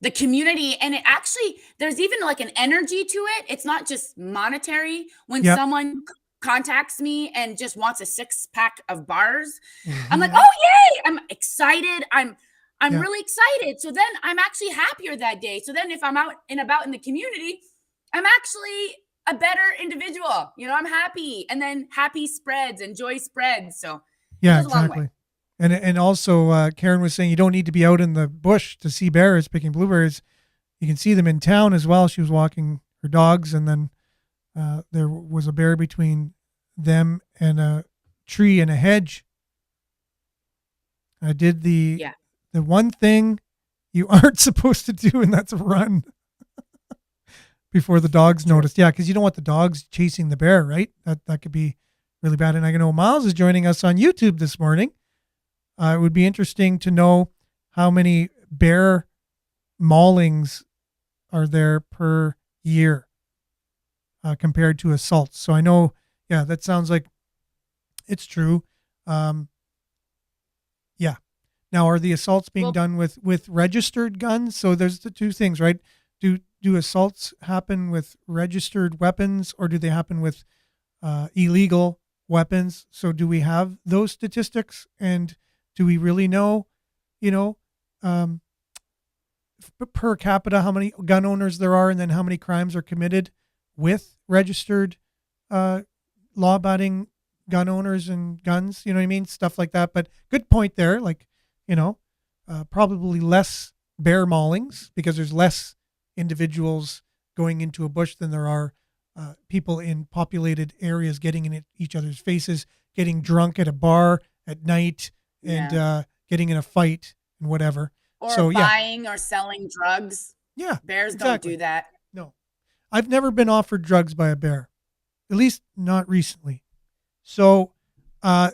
the community. And it actually, there's even like an energy to it. It's not just monetary. When someone contacts me and just wants a 6-pack of bars, I'm like, oh, yay. I'm excited. I'm really excited. So then I'm actually happier that day. So then if I'm out and about in the community, I'm actually a better individual. I'm happy. And then happy spreads and joy spreads. So yeah, exactly. And also, Karen was saying you don't need to be out in the bush to see bears picking blueberries. You can see them in town as well. She was walking her dogs, and then there was a bear between them and a tree and a hedge. I did the one thing you aren't supposed to do, and that's run before the dogs noticed. Yeah, because you don't want the dogs chasing the bear, right? That could be really bad. And I know Miles is joining us on YouTube this morning. It would be interesting to know how many bear maulings are there per year compared to assaults. So I know, yeah, that sounds like it's true. Yeah. Now, are the assaults being done with registered guns? So there's the two things, right? Do assaults happen with registered weapons, or do they happen with illegal weapons? So do we have those statistics, and do we really know, per capita, how many gun owners there are, and then how many crimes are committed with registered law-abiding gun owners and guns? You know what I mean? Stuff like that. But good point there. Like, probably less bear maulings because there's less individuals going into a bush than there are people in populated areas getting in each other's faces, getting drunk at a bar at night, and getting in a fight and whatever. Or buying or selling drugs. Yeah. Bears exactly. don't do that. No. I've never been offered drugs by a bear, at least not recently. So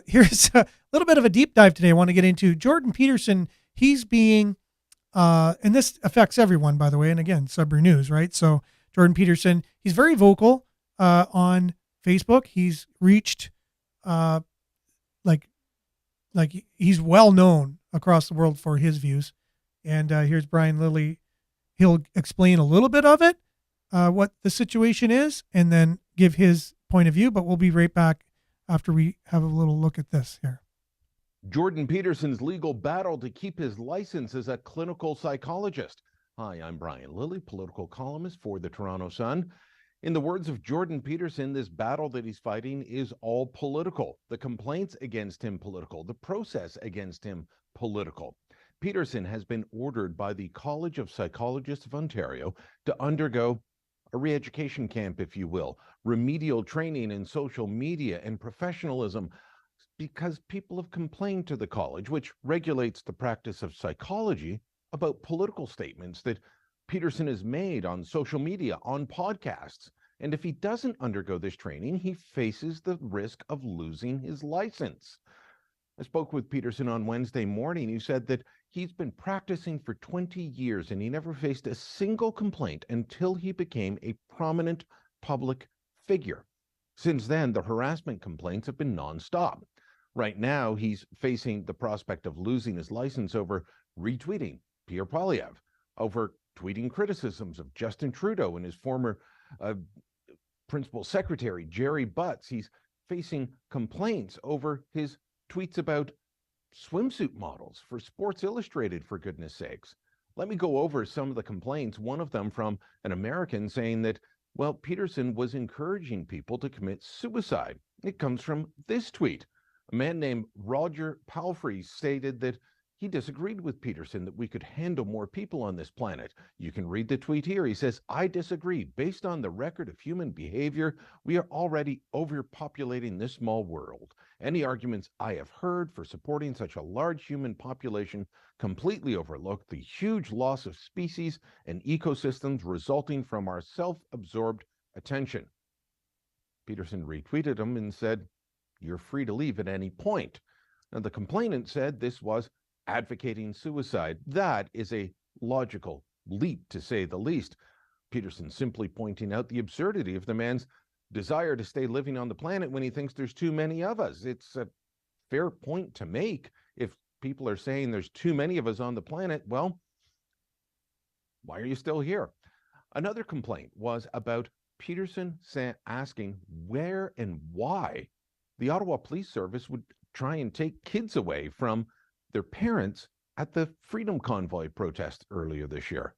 here's a little bit of a deep dive today I want to get into. Jordan Peterson, he's being, and this affects everyone, by the way, and again, Sudbury News, right? So Jordan Peterson, he's very vocal on Facebook. He's reached, like he's well known across the world for his views. And here's Brian Lilly. He'll explain a little bit of it, what the situation is, and then give his point of view. But we'll be right back after we have a little look at this here. Jordan Peterson's legal battle to keep his license as a clinical psychologist. Hi, I'm Brian Lilly, political columnist for the Toronto Sun. In the words of Jordan Peterson, this battle that he's fighting is all political. The complaints against him political, the process against him political. Peterson has been ordered by the College of Psychologists of Ontario to undergo a re-education camp, if you will, remedial training in social media and professionalism, because people have complained to the college, which regulates the practice of psychology, about political statements that Peterson has made on social media, on podcasts. And if he doesn't undergo this training, he faces the risk of losing his license. I spoke with Peterson on Wednesday morning. He said that he's been practicing for 20 years and he never faced a single complaint until he became a prominent public figure. Since then, the harassment complaints have been nonstop. Right now, he's facing the prospect of losing his license over retweeting Pierre Poilievre, over tweeting criticisms of Justin Trudeau and his former principal secretary, Jerry Butts. He's facing complaints over his tweets about swimsuit models for Sports Illustrated, for goodness sakes. Let me go over some of the complaints, one of them from an American saying that, well, Peterson was encouraging people to commit suicide. It comes from this tweet. A man named Roger Palfrey stated that he disagreed with Peterson, that we could handle more people on this planet. You can read the tweet here. He says, I disagree. Based on the record of human behavior, we are already overpopulating this small world. Any arguments I have heard for supporting such a large human population completely overlook the huge loss of species and ecosystems resulting from our self-absorbed attention. Peterson retweeted him and said, you're free to leave at any point. Now, the complainant said this was advocating suicide. That is a logical leap, to say the least. Peterson simply pointing out the absurdity of the man's desire to stay living on the planet when he thinks there's too many of us. It's a fair point to make. If people are saying there's too many of us on the planet, well, why are you still here? Another complaint was about Peterson asking where and why the Ottawa Police Service would try and take kids away from their parents at the Freedom Convoy protest earlier this year.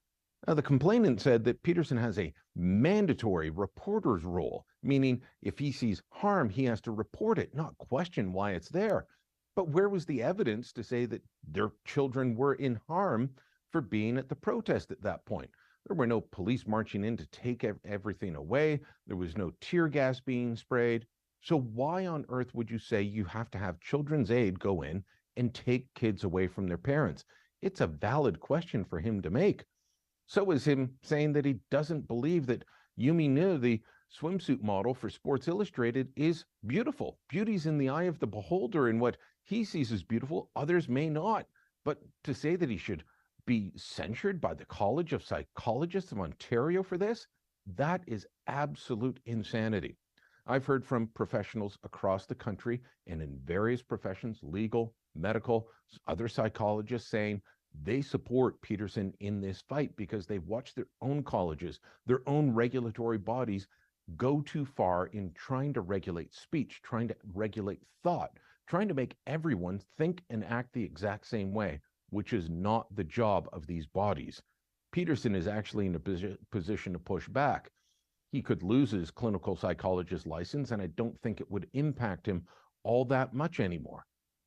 Now, the complainant said that Peterson has a mandatory reporter's role, meaning if he sees harm, he has to report it, not question why it's there. But where was the evidence to say that their children were in harm for being at the protest at that point? There were no police marching in to take everything away. There was no tear gas being sprayed. So why on earth would you say you have to have Children's Aid go in and take kids away from their parents? It's a valid question for him to make. So is him saying that he doesn't believe that Yumi Nu, the swimsuit model for Sports Illustrated is beautiful. Beauty's in the eye of the beholder, and what he sees as beautiful, others may not. But to say that he should be censured by the College of Psychologists of Ontario for this, that is absolute insanity. I've heard from professionals across the country and in various professions, legal, medical, other psychologists, saying they support Peterson in this fight because they've watched their own colleges, their own regulatory bodies go too far in trying to regulate speech, trying to regulate thought, trying to make everyone think and act the exact same way, which is not the job of these bodies. Peterson is actually in a position to push back. He could lose his clinical psychologist license, and I don't think it would impact him all that much anymore.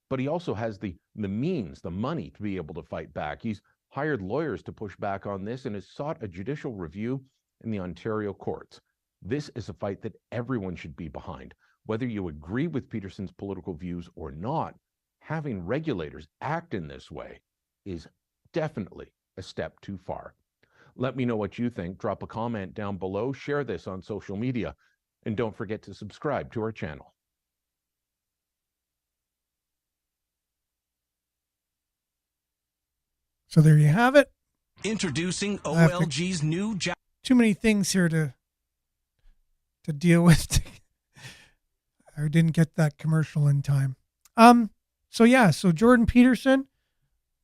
But he also has the means, the money to be able to fight back. He's hired lawyers to push back on this and has sought a judicial review in the Ontario courts. This is a fight that everyone should be behind. Whether you agree with Peterson's political views or not, having regulators act in this way is definitely a step too far. Let me know what you think. Drop a comment down below, share this on social media, and don't forget to subscribe to our channel. So there you have it. Introducing OLG's new Too many things here to deal with. I didn't get that commercial in time. So Jordan Peterson,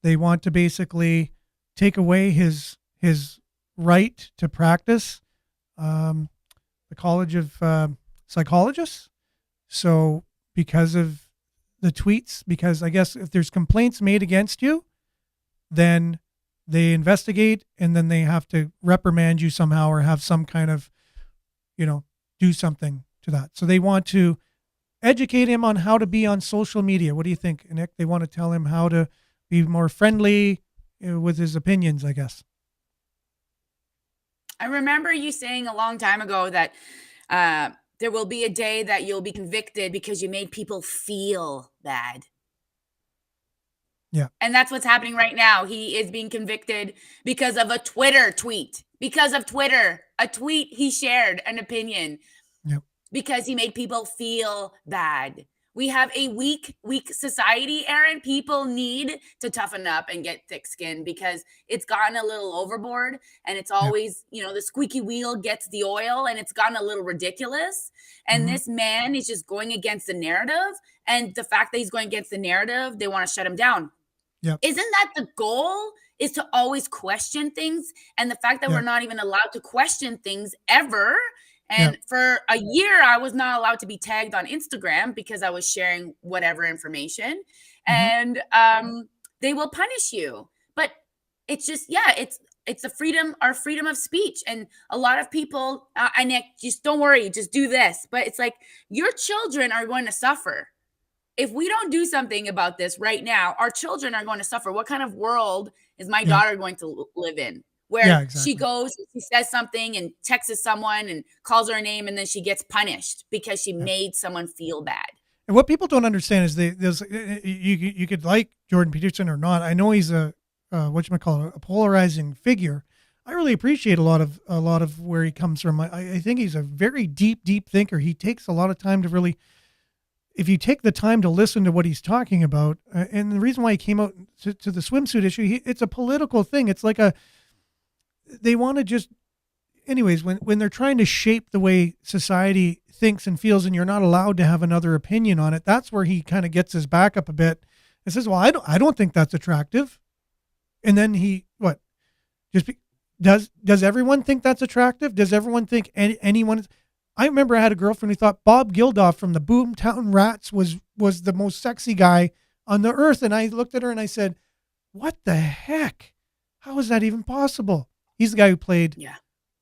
they want to basically take away his right to practice the College of Psychologists. So because of the tweets, because I guess if there's complaints made against you, then they investigate and then they have to reprimand you somehow or have some kind of, do something to that. So they want to educate him on how to be on social media. What do you think, Nick? They want to tell him how to be more friendly with his opinions, I guess. I remember you saying a long time ago that there will be a day that you'll be convicted because you made people feel bad. Yeah. And that's what's happening right now. He is being convicted because of a Twitter tweet. Because of Twitter, a tweet he shared, an opinion. Yep. Because he made people feel bad. We have a weak society, Aaron. People need to toughen up and get thick skin because it's gotten a little overboard and it's always, the squeaky wheel gets the oil and it's gotten a little ridiculous. And this man is just going against the narrative. And the fact that he's going against the narrative, they want to shut him down. Yep. Isn't that the goal? Is to always question things. And the fact that we're not even allowed to question things ever. And for a year, I was not allowed to be tagged on Instagram because I was sharing whatever information. And they will punish you. But it's just, it's our freedom of speech. And a lot of people, Nick, just don't worry, just do this. But it's like your children are going to suffer. If we don't do something about this right now, our children are going to suffer. What kind of world is my daughter going to live in? Where she goes, she says something and texts someone and calls her a name, and then she gets punished because she made someone feel bad. And what people don't understand is you could like Jordan Peterson or not. I know he's a polarizing figure. I really appreciate a lot of where he comes from. I think he's a very deep thinker. He takes a lot of time to really, if you take the time to listen to what he's talking about, and the reason why he came out to the swimsuit issue, it's a political thing. It's like they want to just, anyways, when they're trying to shape the way society thinks and feels, and you're not allowed to have another opinion on it, that's where he kind of gets his back up a bit and says, well, I don't think that's attractive. And then does everyone think that's attractive? Does everyone think anyone? I remember I had a girlfriend who thought Bob Geldof from the Boomtown Rats was the most sexy guy on the earth. And I looked at her and I said, what the heck? How is that even possible? He's the guy who played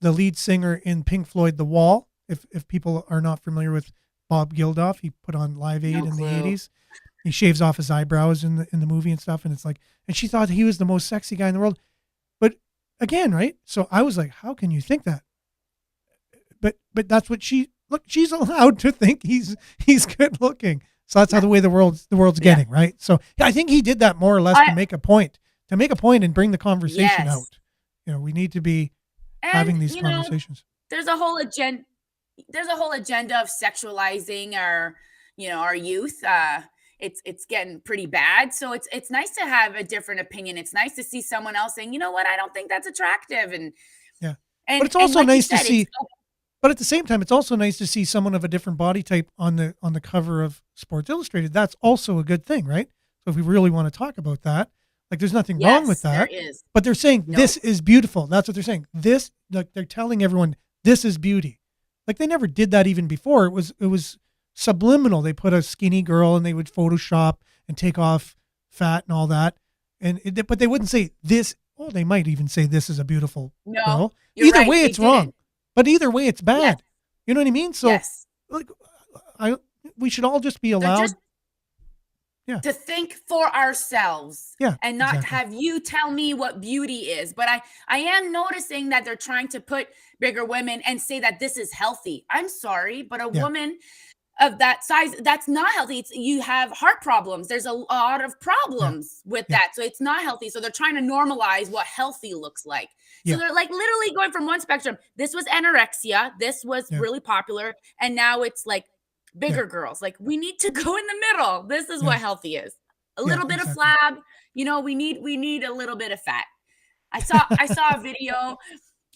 the lead singer in Pink Floyd, The Wall. If people are not familiar with Bob Geldof, he put on Live Aid in the 80s. He shaves off his eyebrows in the movie and stuff. And it's like, and she thought he was the most sexy guy in the world. But again, right? So I was like, how can you think that? But that's what she's allowed to think he's good looking. So that's how the way the world's getting, right? So I think he did that more or less to make a point and bring the conversation out. We need to be having these conversations. There's a whole agenda. there's a whole agenda of sexualizing our, our youth. It's getting pretty bad. So it's nice to have a different opinion. It's nice to see someone else saying, you know what, I don't think that's attractive. Yeah. And But it's also like you nice to said, see. it's- But at the same time, it's also nice to see someone of a different body type on the cover of Sports Illustrated. That's also a good thing, right? So if we really want to talk about that, like there's nothing wrong with yes, that. there is. But they're saying No. this is beautiful. That's what they're saying. This, like they're telling everyone this is beauty. Like they never did that even before. It was subliminal. They put a skinny girl and they would Photoshop and take off fat and all that. But they wouldn't say this. Oh, they might even say this is a beautiful No, girl. you're Either right, way, they it's wrong. didn't. But either way, it's bad. Yes. You know what I mean? So Yes. like, we should all just be They're allowed. just Yeah. to think for ourselves, Yeah, and not exactly. have you tell me what beauty is. But I am noticing that they're trying to put bigger women and say that this is healthy. I'm sorry, but a Yeah. woman of that size, that's not healthy. You have heart problems. There's a lot of problems with Yeah. that. So it's not healthy. So they're trying to normalize what healthy looks like. So Yeah. they're like literally going from one spectrum. This was anorexia. This was Yeah. really popular. And now it's like bigger girls. Like we need to go in the middle. This is Yeah. what healthy is. A Yeah, little bit exactly. of flab. We need a little bit of fat. I saw a video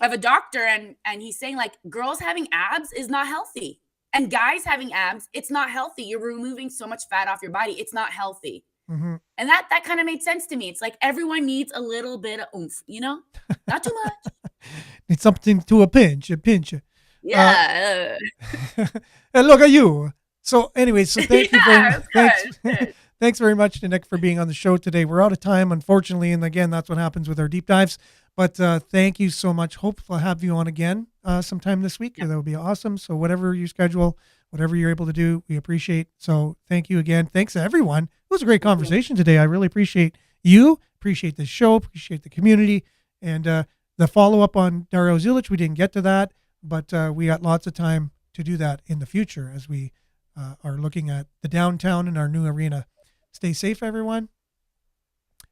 of a doctor and he's saying like girls having abs is not healthy. And guys having abs, it's not healthy. You're removing so much fat off your body. It's not healthy. Mhm. And that kind of made sense to me. It's like everyone needs a little bit of oomph, Not too much. It's something to a pinch. Yeah. And look at you. So anyway, so thank you very Yeah, much. it's good, it's good. Thanks very much to Nick for being on the show today. We're out of time, unfortunately. And again, that's what happens with our deep dives. But thank you so much. Hope I'll have you on again sometime this week. Yep. That would be awesome. So whatever you schedule, whatever you're able to do, we appreciate. So thank you again. Thanks to everyone. It was a great conversation today. I really appreciate you. Appreciate the show. Appreciate the community. And the follow-up on Dario Zilic, we didn't get to that. But we got lots of time to do that in the future as we are looking at the downtown and our new arena. Stay safe, everyone.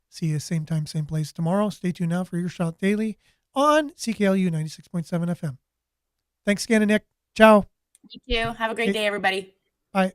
See you same time, same place tomorrow. Stay tuned now for Earshot Daily on CKLU 96.7 FM. Thanks again, Nick. Ciao. Thank you. Have a great day, everybody. Bye.